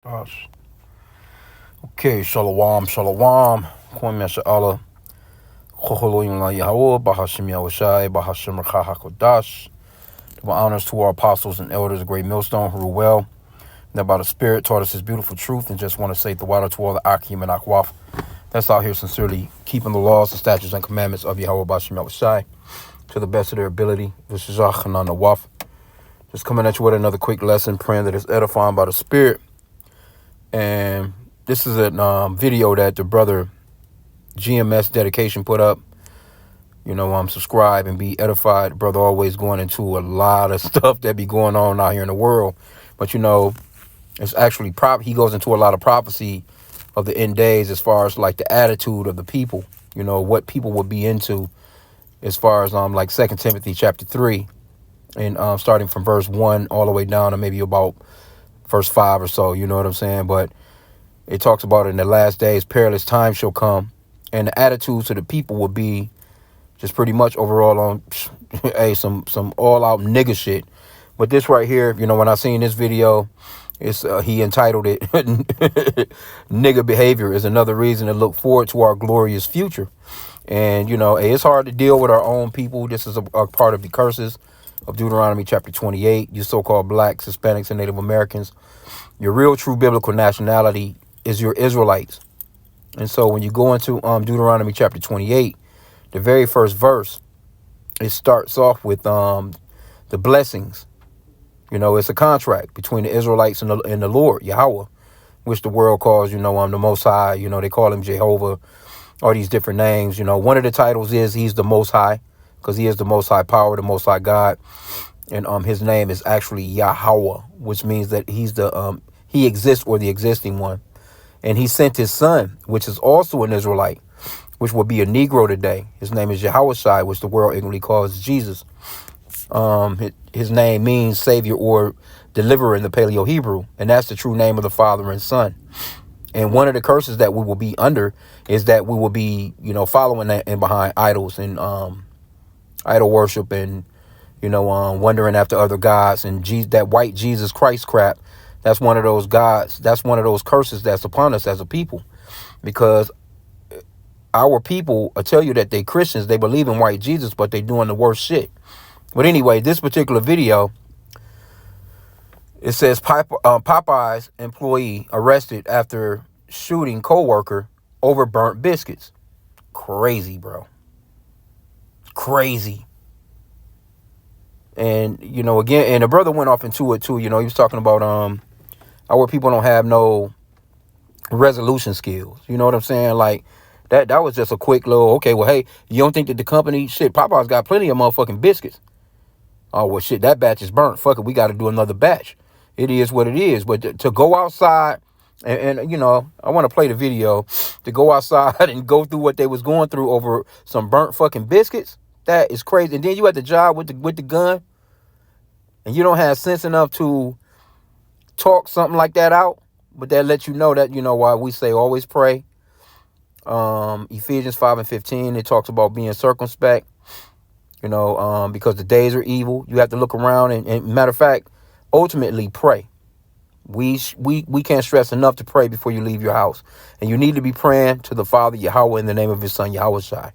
Us. Okay, shalom, shalom. Kwame Sha'ala. Chocholoim La Yahweh, Bahashim Yahushai, Bahashim Rakha HaKodash. Double honors to our apostles and elders, a great millstone who rule well. That by the Spirit taught us his beautiful truth, and just want to say the water to all the H.I.M and Akwaf. That's out here sincerely keeping the laws, the statutes, and commandments of Yahweh Bahashim Yahushai to the best of their ability. This is Hanan Nawaf. Just coming at you with another quick lesson, praying that it's edifying by the Spirit. And this is a video that the brother GMS Dedication put up. Subscribe and be edified. Brother always going into a lot of stuff that be going on out here in the world. But, it's actually he goes into a lot of prophecy of the end days as far as like the attitude of the people, what people would be into as far as like 2 Timothy chapter 3 and starting from verse 1 all the way down to maybe about verse 5 or so, you know what I'm saying? But it talks about in the last days, perilous times shall come, and the attitudes of the people will be just pretty much overall on some all out nigga shit. But this right here, when I seen this video, it's he entitled it "Nigga Behavior is Another Reason to Look Forward to Our Glorious Future." And it's hard to deal with our own people. This is a part of the curses of Deuteronomy chapter 28. You so-called blacks, Hispanics, and Native Americans, your real true biblical nationality is your Israelites. And so when you go into Deuteronomy chapter 28, the very first verse, it starts off with the blessings. It's a contract between the Israelites and the Lord, Yahweh, which the world calls, the Most High. They call him Jehovah, all these different names. One of the titles is he's the Most High, because he is the Most High power, the Most High God. And his name is actually Yahweh, which means that he's he exists, or the existing one. And he sent his son, which is also an Israelite, which will be a Negro today. His name is Yahushai, which the world ignorantly calls Jesus. His name means Savior or Deliverer in the Paleo Hebrew, and that's the true name of the Father and Son. And one of the curses that we will be under is that we will be, following that and behind idols and idol worship and, wondering after other gods and that white Jesus Christ crap. That's one of those gods. That's one of those curses that's upon us as a people, because our people will tell you that they Christians, they believe in white Jesus, but they doing the worst shit. But anyway, this particular video, it says Popeyes employee arrested after shooting co-worker over burnt biscuits. Crazy, bro. Crazy. And, again, and the brother went off into it too. He was talking about our people don't have no resolution skills. You know what I'm saying? Like, that was just a quick little, okay, well, hey, you don't think that the company, shit, Popeyes got plenty of motherfucking biscuits. Oh, well, shit, that batch is burnt. Fuck it, we got to do another batch. It is what it is. But to go outside, and I want to play the video, to go outside and go through what they was going through over some burnt fucking biscuits, that is crazy. And then you at the job with the gun, and you don't have sense enough to talk something like that out, but that lets you know that, why we say always pray. Ephesians 5:15, it talks about being circumspect. Because the days are evil. You have to look around and matter of fact, ultimately pray. We can't stress enough to pray before you leave your house. And you need to be praying to the Father Yahweh in the name of his son Yahushai.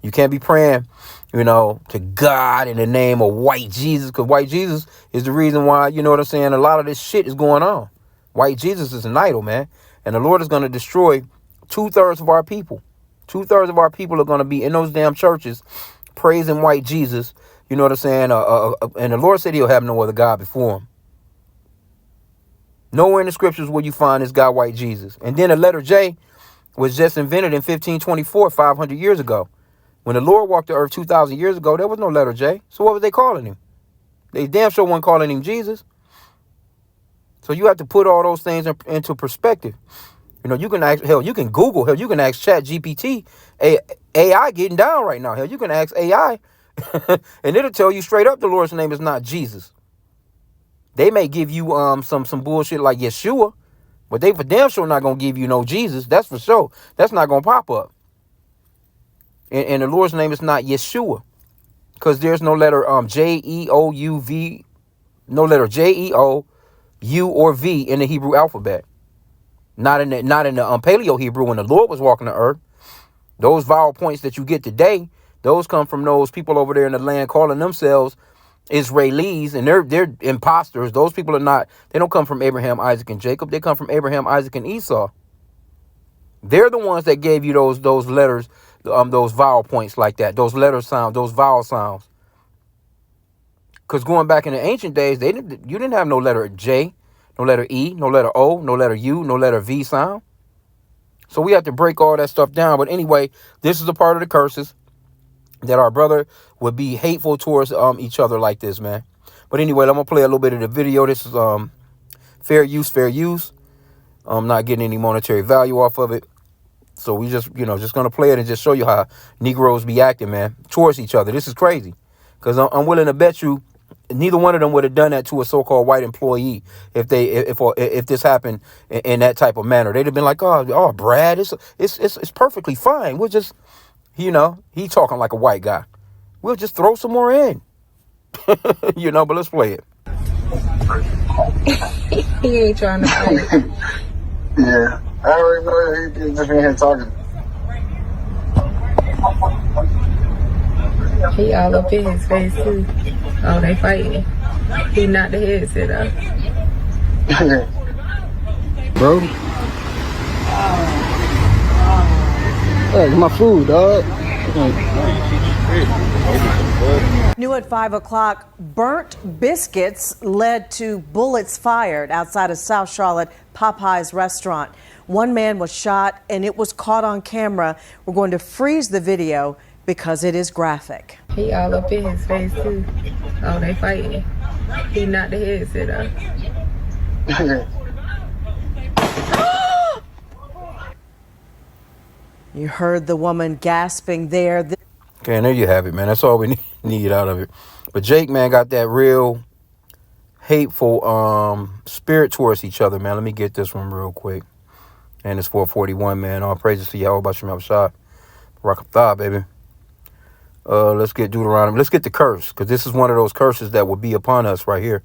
You can't be praying, to God in the name of white Jesus, because white Jesus is the reason why, you know what I'm saying, a lot of this shit is going on. White Jesus is an idol, man. And the Lord is going to destroy 2/3 of our people. 2/3 of our people are going to be in those damn churches praising white Jesus, you know what I'm saying? And the Lord said he'll have no other God before him. Nowhere in the scriptures will you find this guy, white Jesus. And then the letter J was just invented in 1524, 500 years ago. When the Lord walked the earth 2,000 years ago, there was no letter J. So what was they calling him? They damn sure weren't calling him Jesus. So you have to put all those things into perspective. You can ask, hell, you can Google, hell, you can ask Chat GPT, AI getting down right now. Hell, you can ask AI and it'll tell you straight up the Lord's name is not Jesus. They may give you some bullshit like Yeshua, but they for damn sure not gonna give you no Jesus. That's for sure. That's not gonna pop up. And the Lord's name is not Yeshua, because there's no letter J-E-O-U-V, no letter J-E-O-U or V in the Hebrew alphabet. Not in the Paleo Hebrew when the Lord was walking the earth. Those vowel points that you get today, those come from those people over there in the land calling themselves Israelis, and they're imposters. Those people are not. They don't come from Abraham, Isaac, and Jacob. They come from Abraham, Isaac, and Esau. They're the ones that gave you those letters, those vowel points like that, those letter sounds, those vowel sounds. Because going back in the ancient days, you didn't have no letter J, no letter E, no letter O, no letter U, no letter V sound. So we have to break all that stuff down. But anyway, this is a part of the curses, that our brother would be hateful towards each other like this, man. But anyway, I'm gonna play a little bit of the video. This is fair use, fair use. I'm not getting any monetary value off of it. So we just gonna play it and just show you how Negroes be acting, man, towards each other. This is crazy. Because I'm willing to bet you neither one of them would have done that to a so-called white employee if this happened in that type of manner. They'd have been like, oh, Brad, it's perfectly fine. We'll just, he talking like a white guy. We'll just throw some more in, but let's play it. He ain't trying to fight. Yeah, I already know he's just in here talking. He all up in his face too. Oh, they fighting. He knocked the headset off. Bro. Hey, my food, dog. New at 5 o'clock, burnt biscuits led to bullets fired outside a South Charlotte Popeyes restaurant. One man was shot and it was caught on camera. We're going to freeze the video because it is graphic. He all up in his face too. Oh, they fighting. He knocked the headset off. You heard the woman gasping there. Okay, and there you have it, man. That's all we need out of it. But Jake, man, got that real hateful spirit towards each other, man. Let me get this one real quick. And it's 441, man. All praises to Yahweh Bashim Abshah. Rock Thah, baby. Let's get Deuteronomy. Let's get the curse, because this is one of those curses that will be upon us right here.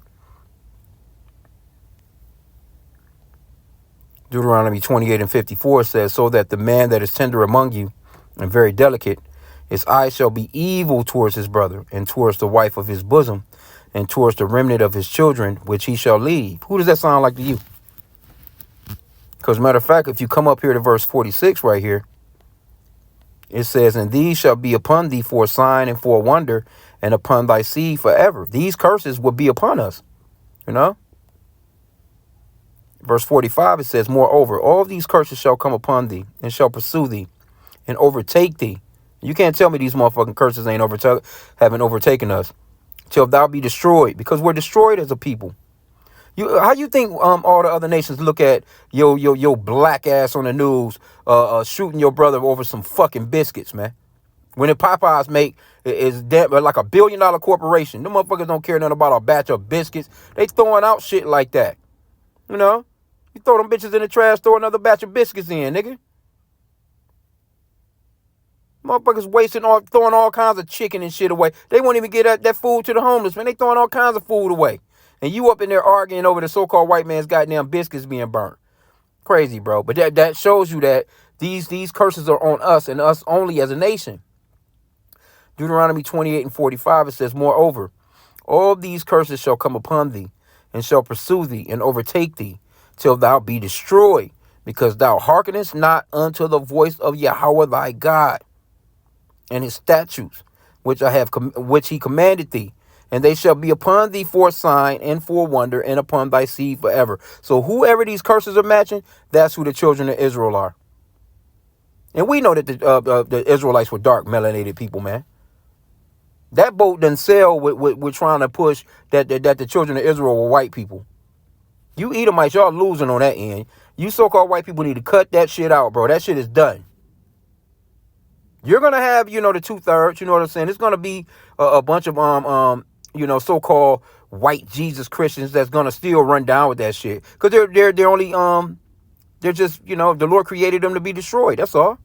Deuteronomy 28:54 says, so that the man that is tender among you and very delicate, his eye shall be evil towards his brother, and towards the wife of his bosom, and towards the remnant of his children, which he shall leave. Who does that sound like to you? Because matter of fact, if you come up here to verse 46 right here, it says, and these shall be upon thee for a sign and for a wonder, and upon thy seed forever. These curses will be upon us, Verse 45, it says, moreover, all these curses shall come upon thee, and shall pursue thee, and overtake thee. You can't tell me these motherfucking curses haven't overtaken us, till thou be destroyed, because we're destroyed as a people. How you think all the other nations look at your black ass on the news shooting your brother over some fucking biscuits, man? When the Popeyes is like $1 billion corporation, them motherfuckers don't care nothing about a batch of biscuits. They throwing out shit like that. You throw them bitches in the trash, throw another batch of biscuits in, nigga. Motherfuckers throwing all kinds of chicken and shit away. They won't even get that food to the homeless, man. They throwing all kinds of food away. And you up in there arguing over the so-called white man's goddamn biscuits being burnt. Crazy, bro. But that shows you that these curses are on us and us only as a nation. Deuteronomy 28:45, it says, moreover, all these curses shall come upon thee, and shall pursue thee, and overtake thee, till thou be destroyed, because thou hearkenest not unto the voice of Yahweh thy God, and his statutes, which he commanded thee. And they shall be upon thee for a sign and for a wonder, and upon thy seed forever. So whoever these curses are matching, that's who the children of Israel are. And we know that the Israelites were dark, melanated people, man. That boat didn't sail with trying to push that the children of Israel were white people. You Edomites, y'all losing on that end. You so-called white people need to cut that shit out, bro. That shit is done. You're going to have, the 2/3, you know what I'm saying? It's going to be a bunch of, so-called white Jesus Christians that's going to still run down with that shit. Because they're only, they're just, the Lord created them to be destroyed. That's all.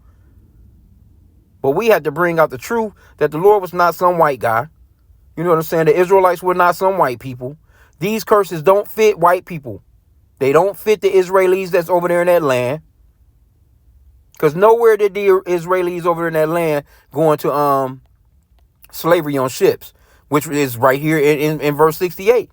But we had to bring out the truth that the Lord was not some white guy. You know what I'm saying? The Israelites were not some white people. These curses don't fit white people. They don't fit the Israelis that's over there in that land. Because nowhere did the Israelis over there in that land go into slavery on ships, which is right here in verse 68.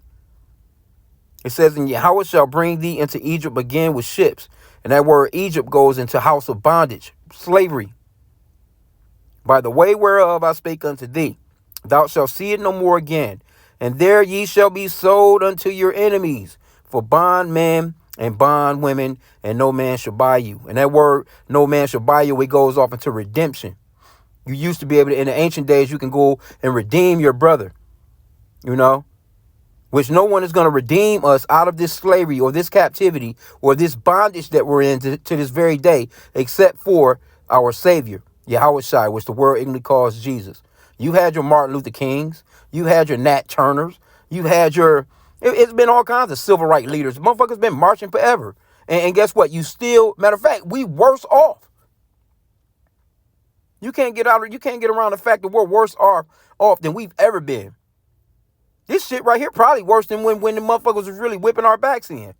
It says, and Yahweh shall bring thee into Egypt again with ships. And that word Egypt goes into house of bondage, slavery. By the way whereof I spake unto thee, thou shalt see it no more again. And there ye shall be sold unto your enemies for bondmen and bondwomen, and no man shall buy you. And that word, no man shall buy you, it goes off into redemption. You used to be able to, in the ancient days, you can go and redeem your brother, you know, which no one is going to redeem us out of this slavery or this captivity or this bondage that we're in to this very day, except for our Savior, Yahweh Shai, which the world ignorantly calls Jesus. You had your Martin Luther Kings. You had your Nat Turners. You had your, it's been all kinds of civil rights leaders. Motherfuckers been marching forever. And guess what? You still, matter of fact, we worse off. You can't get around the fact that we're worse off than we've ever been. This shit right here probably worse than when the motherfuckers was really whipping our backs in.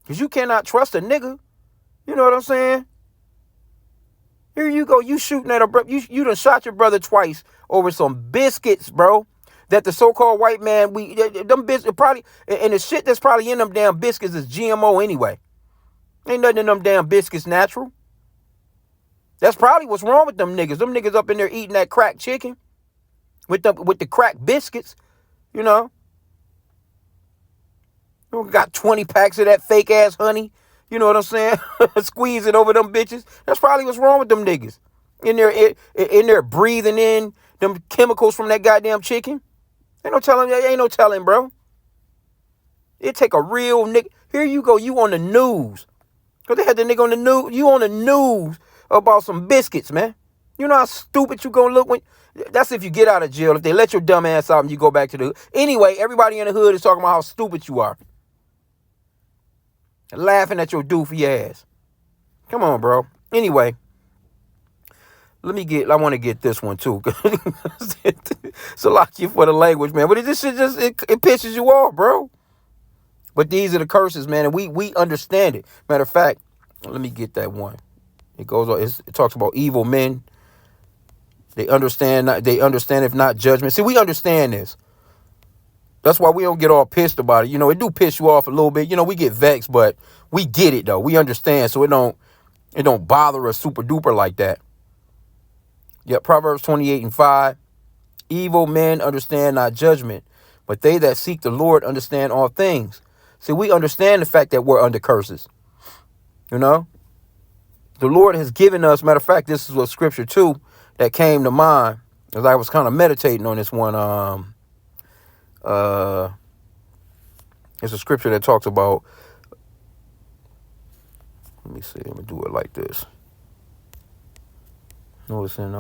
Because you cannot trust a nigga. You know what I'm saying? Here you go. You shooting at a brother. You done shot your brother twice over some biscuits, bro. That the so-called white man, them biscuits probably, and the shit that's probably in them damn biscuits is GMO anyway. Ain't nothing in them damn biscuits natural. That's probably what's wrong with them niggas. Them niggas up in there eating that crack chicken with the crack biscuits, you know. We got 20 packs of that fake ass honey. You know what I'm saying? Squeeze it over them bitches. That's probably what's wrong with them niggas. In there breathing in them chemicals from that goddamn chicken. Ain't no telling, bro. It take a real nigga. Here you go. You on the news. Because they had the nigga on the news. You on the news about some biscuits, man. You know how stupid you gonna look when... That's if you get out of jail. If they let your dumb ass out and you go back to the hood. Anyway, everybody in the hood is talking about how stupid you are. Laughing at your doofy ass. Come on, bro. Anyway, I want to get this one too. So lock you for the language, man. But this shit it pisses you off, bro. But these are the curses, man, and we understand it. Matter of fact, let me get that one. It goes on. It talks about evil men. They understand if not judgment. See, we understand this. That's why we don't get all pissed about it. You know, it do piss you off a little bit. You know, we get vexed, but we get it though. We understand, so it don't bother us super duper like that. Yep, Proverbs 28:5. Evil men understand not judgment, but they that seek the Lord understand all things. See, we understand the fact that we're under curses. You know? The Lord has given us, matter of fact, this is a scripture too that came to mind as I was kind of meditating on this one. It's a scripture that talks about, let me see, let me do it like this. No, it's in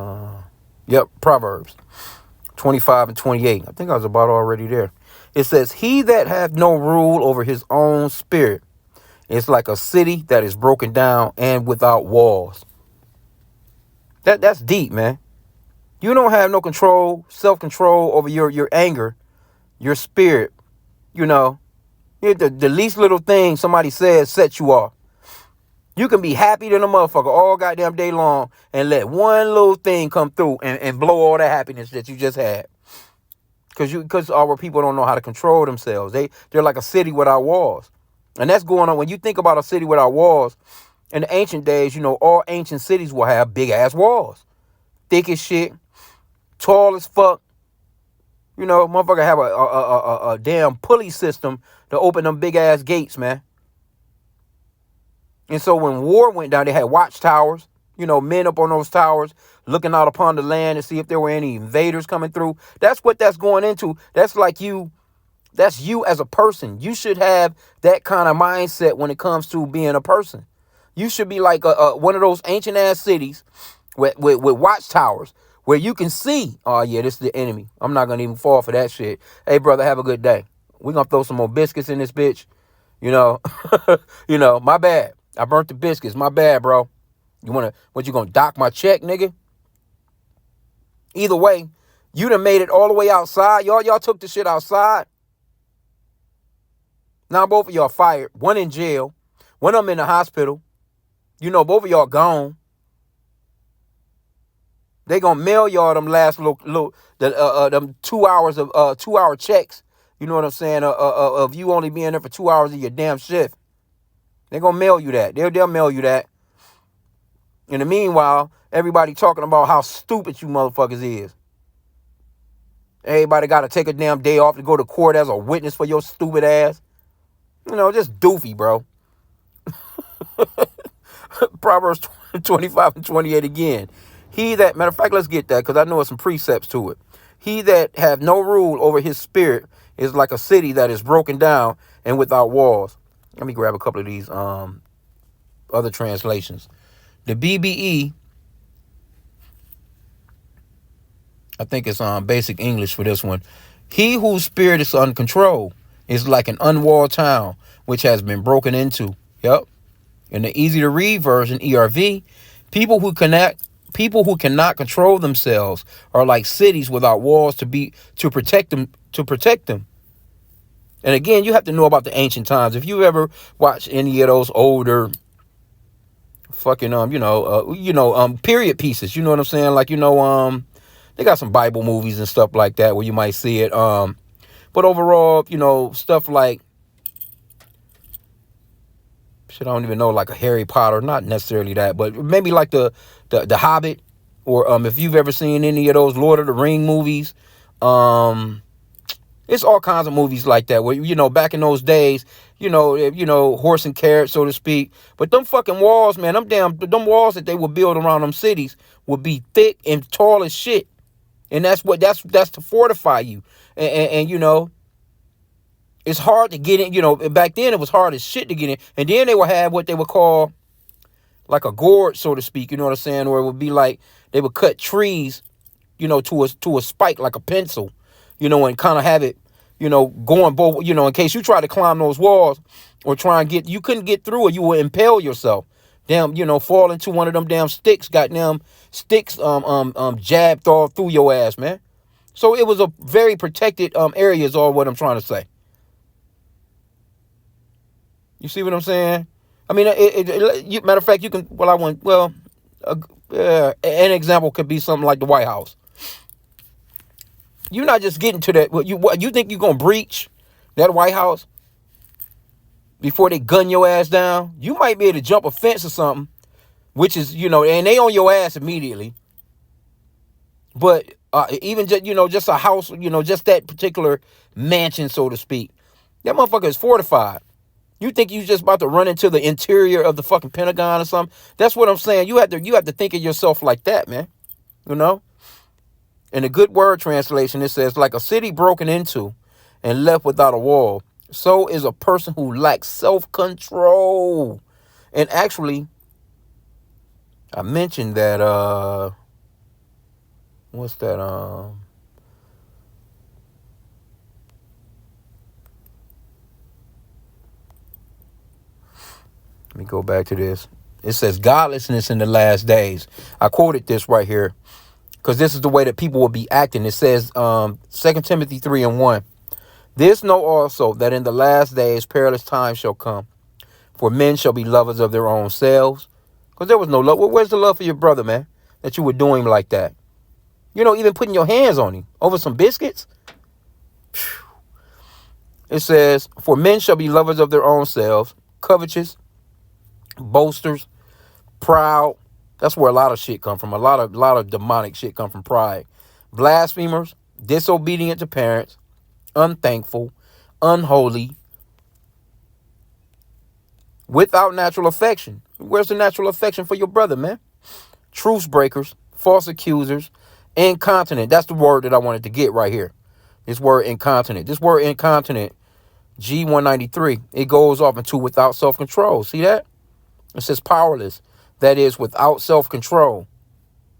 Proverbs 25:28. I think I was about already there. It says, he that hath no rule over his own spirit is like a city that is broken down and without walls. That's deep, man. You don't have no control, self-control over your anger, your spirit. You know, the least little thing somebody says sets you off. You can be happy than a motherfucker all goddamn day long and let one little thing come through and blow all that happiness that you just had. Because our people don't know how to control themselves. They're like a city without walls. And that's going on. When you think about a city without walls, in the ancient days, you know, all ancient cities will have big ass walls. Thick as shit. Tall as fuck. You know, motherfucker have a damn pulley system to open them big ass gates, man. And so when war went down, they had watchtowers, you know, men up on those towers looking out upon the land to see if there were any invaders coming through. That's what that's going into. That's you as a person. You should have that kind of mindset when it comes to being a person. You should be like one of those ancient ass cities with watchtowers where you can see, oh yeah, this is the enemy. I'm not going to even fall for that shit. Hey, brother, have a good day. We're going to throw some more biscuits in this bitch. You know, my bad. I burnt the biscuits. My bad, bro. You going to dock my check, nigga? Either way, you done made it all the way outside. Y'all took the shit outside. Now both of y'all fired. One in jail. One of them in the hospital. You know, both of y'all gone. They gonna mail y'all them last them 2 hours of 2-hour checks. You know what I'm saying? Of you only being there for 2 hours of your damn shift. They gonna mail you that. They'll mail you that. In the meanwhile, everybody talking about how stupid you motherfuckers is. Everybody got to take a damn day off to go to court as a witness for your stupid ass. You know, just doofy, bro. Proverbs 25 and 28 again. Matter of fact, let's get that because I know there's some precepts to it. He that have no rule over his spirit is like a city that is broken down and without walls. Let me grab a couple of these other translations. The BBE, I think it's basic English for this one. He whose spirit is uncontrolled is like an unwalled town which has been broken into. Yep. In the easy to read version, ERV, people who cannot control themselves are like cities without walls to protect them. And again, you have to know about the ancient times. If you ever watch any of those older fucking period pieces, you know what I'm saying? Like, they got some Bible movies and stuff like that where you might see it. But overall, stuff like shit, I don't even know, like a Harry Potter, not necessarily that, but maybe like the Hobbit, or if you've ever seen any of those Lord of the Ring movies, it's all kinds of movies like that where, back in those days, horse and carrot, so to speak. But them fucking walls, man, them walls that they would build around them cities would be thick and tall as shit. And that's to fortify you. And it's hard to get in, back then it was hard as shit to get in. And then they would have what they would call like a gourd, so to speak, you know what I'm saying? Or it would be like they would cut trees, to a spike like a pencil, and kind of have it, going both, in case you try to climb those walls or you couldn't get through it, you would impale yourself. Damn, fall into one of them damn sticks, goddamn sticks, jabbed all through your ass, man. So it was a very protected area is all what I'm trying to say. You see what I'm saying? I mean, matter of fact, you can, an example could be something like the White House. You're not just getting to that. You think you're going to breach that White House before they gun your ass down? You might be able to jump a fence or something, which is, and they on your ass immediately. But even just, just a house, just that particular mansion, so to speak, that motherfucker is fortified. You think you just about to run into the interior of the fucking Pentagon or something? That's what I'm saying. You have to think of yourself like that, man. In the Good Word translation, it says, like a city broken into and left without a wall, so is a person who lacks self-control. And actually, I mentioned that, what's that? Let me go back to this. It says godlessness in the last days. I quoted this right here because this is the way that people will be acting. It says 2 Timothy 3:1. This know also that in the last days perilous times shall come. For men shall be lovers of their own selves. Because there was no love. Well, where's the love for your brother, man? That you were doing him like that. Even putting your hands on him over some biscuits. It says, for men shall be lovers of their own selves, covetous, boasters, proud. That's where a lot of shit come from. A lot of demonic shit come from pride. Blasphemers, disobedient to parents, unthankful, unholy, without natural affection. Where's the natural affection for your brother, man? Truce breakers, false accusers, incontinent. That's the word that I wanted to get right here. This word incontinent. This word incontinent, G193, it goes off into without self-control. See that? It says powerless. That is without self-control.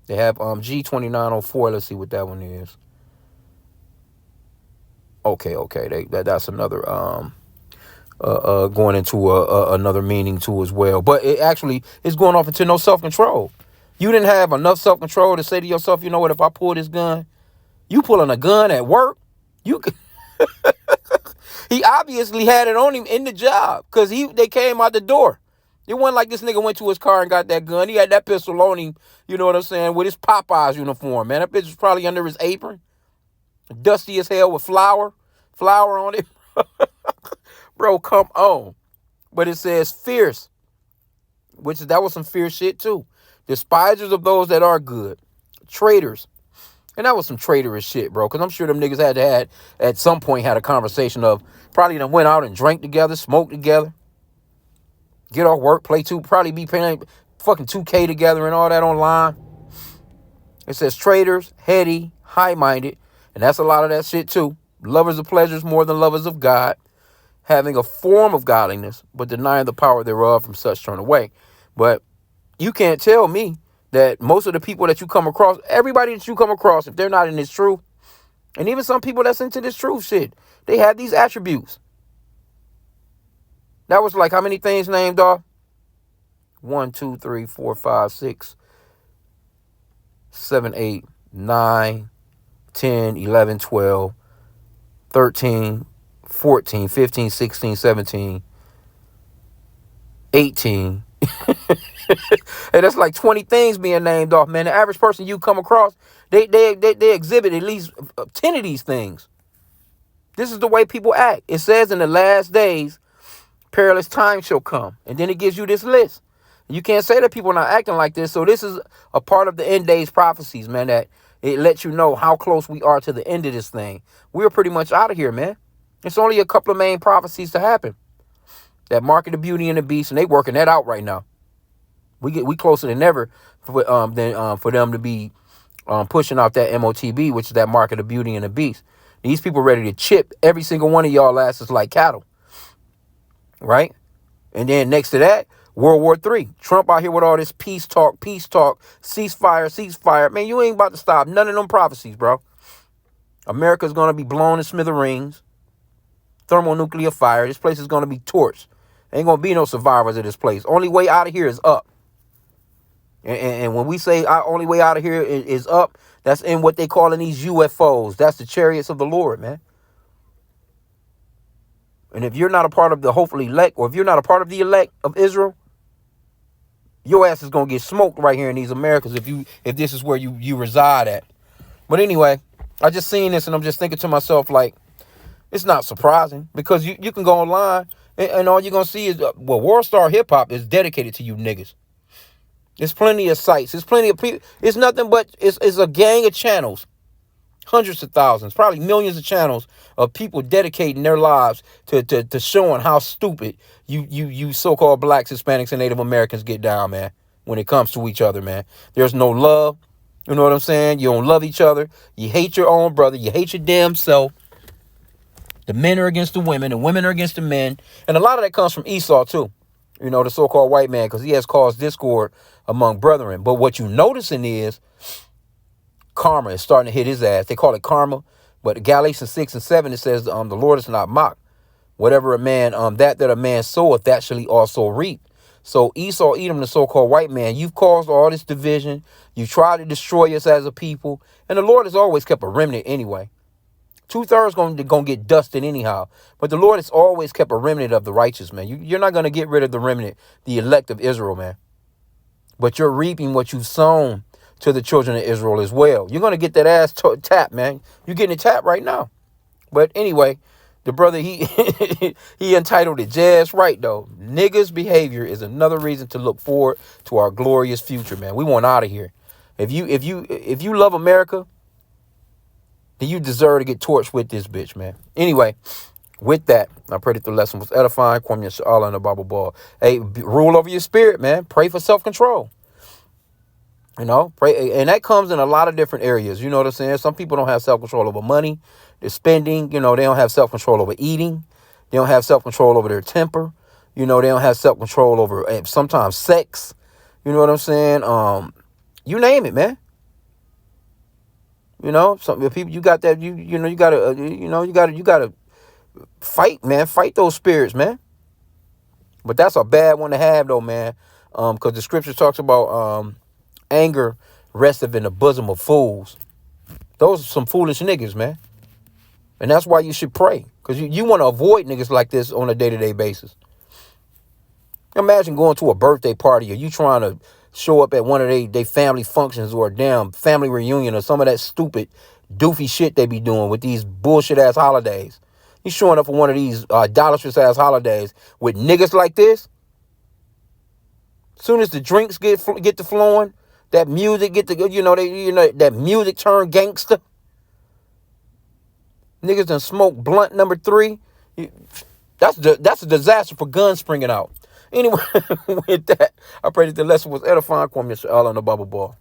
They have G2904. Let's see what that one is. Okay. That's another going into another meaning too as well. But it actually is going off into no self-control. You didn't have enough self-control to say to yourself, you know what, if I pull this gun, you pulling a gun at work, you could He obviously had it on him in the job because they came out the door. It wasn't like this nigga went to his car and got that gun. He had that pistol on him, you know what I'm saying, with his Popeyes uniform, man. That bitch was probably under his apron. Dusty as hell with flour on it. Bro, come on. But it says fierce, that was some fierce shit too. Despisers of those that are good. Traitors. And that was some traitorous shit, bro. Because I'm sure them niggas had at some point had a conversation of probably done went out and drank together, smoked together, get off work, probably be playing fucking 2K together and all that online. It says traitors, heady, high-minded. And that's a lot of that shit too. Lovers of pleasures more than lovers of God. Having a form of godliness, but denying the power thereof, from such turn away. But you can't tell me that most of the people that you come across, everybody that you come across, if they're not in this truth, and even some people that's into this truth shit, they have these attributes. That was like how many things named off? 1, 2, 3, 4, 5, 6, 7, 8, 9, 10, 11, 12, 13, 14, 15, 16, 17, 18. And that's like 20 things being named off, man. The average person you come across, they exhibit at least 10 of these things. This is the way people act. It says in the last days, perilous times shall come. And then it gives you this list. You can't say that people are not acting like this. So this is a part of the end days prophecies, man, that it lets you know how close we are to the end of this thing. We're pretty much out of here, man. It's only a couple of main prophecies to happen. That mark of the beauty and the beast, and they working that out right now. We closer than ever for them to be pushing out that MOTB, which is that mark of the beauty and the beast. These people ready to chip every single one of y'all asses like cattle. Right? And then next to that, World War III. Trump out here with all this peace talk, ceasefire. Man, you ain't about to stop none of them prophecies, bro. America's going to be blown to smithereens. Thermonuclear fire. This place is going to be torched. Ain't going to be no survivors of this place. Only way out of here is up. And when we say our only way out of here is up, that's in what they call in these UFOs. That's the chariots of the Lord, man. And if you're not a part of the hopefully elect, or if you're not a part of the elect of Israel, your ass is going to get smoked right here in these Americas if this is where you reside at. But anyway, I just seen this and I'm just thinking to myself, like, it's not surprising because you can go online and all you're going to see is, World Star Hip Hop is dedicated to you niggas. There's plenty of sites. There's plenty of people. It's nothing but, it's a gang of channels. Hundreds of thousands, probably millions of channels of people dedicating their lives to showing how stupid you so-called blacks, Hispanics, and Native Americans get down, man, when it comes to each other, man. There's no love. You know what I'm saying? You don't love each other. You hate your own brother. You hate your damn self. The men are against the women are against the men. And a lot of that comes from Esau, too. You know, the so-called white man, because he has caused discord among brethren. But what you're noticing is karma is starting to hit his ass. They call it karma. But Galatians 6 and 7, it says, the Lord is not mocked. Whatever a man, that a man soweth, that shall he also reap. So Esau, Edom, the so-called white man, you've caused all this division. You tried to destroy us as a people. And the Lord has always kept a remnant anyway. 2/3 going to get dusted anyhow. But the Lord has always kept a remnant of the righteous, man. You're not going to get rid of the remnant, the elect of Israel, man. But you're reaping what you've sown to the children of Israel as well. You're going to get that ass tapped, man. You're getting it tapped right now. But anyway, the brother, he entitled it just right, though. Niggas' behavior is another reason to look forward to our glorious future, man. We want out of here. If you love America, then you deserve to get torched with this bitch, man. Anyway, with that, I pray that the lesson was edifying. Kwame Yashala and the Bible Ball. Hey, rule over your spirit, man. Pray for self-control. You know, pray, and that comes in a lot of different areas. You know what I'm saying? Some people don't have self-control over money, their spending. You know, they don't have self-control over eating. They don't have self-control over their temper. You know, they don't have self-control over sometimes sex. You know what I'm saying? You name it, man. You know, some people, you got that, you gotta fight, man. Fight those spirits, man. But that's a bad one to have, though, man. Because the scripture talks about anger resteth in the bosom of fools. Those are some foolish niggas, man. And that's why you should pray. Because you want to avoid niggas like this on a day-to-day basis. Imagine going to a birthday party or you trying to show up at one of they family functions or a damn family reunion or some of that stupid, doofy shit they be doing with these bullshit-ass holidays. You showing up for one of these idolatrous-ass holidays with niggas like this? Soon as the drinks get to flowing, that music that music turn gangster. Niggas done smoke blunt number 3. That's a disaster for guns springing out. Anyway, with that, I pray that the lesson was edifying. Kwame Shala on the Bubble Ball.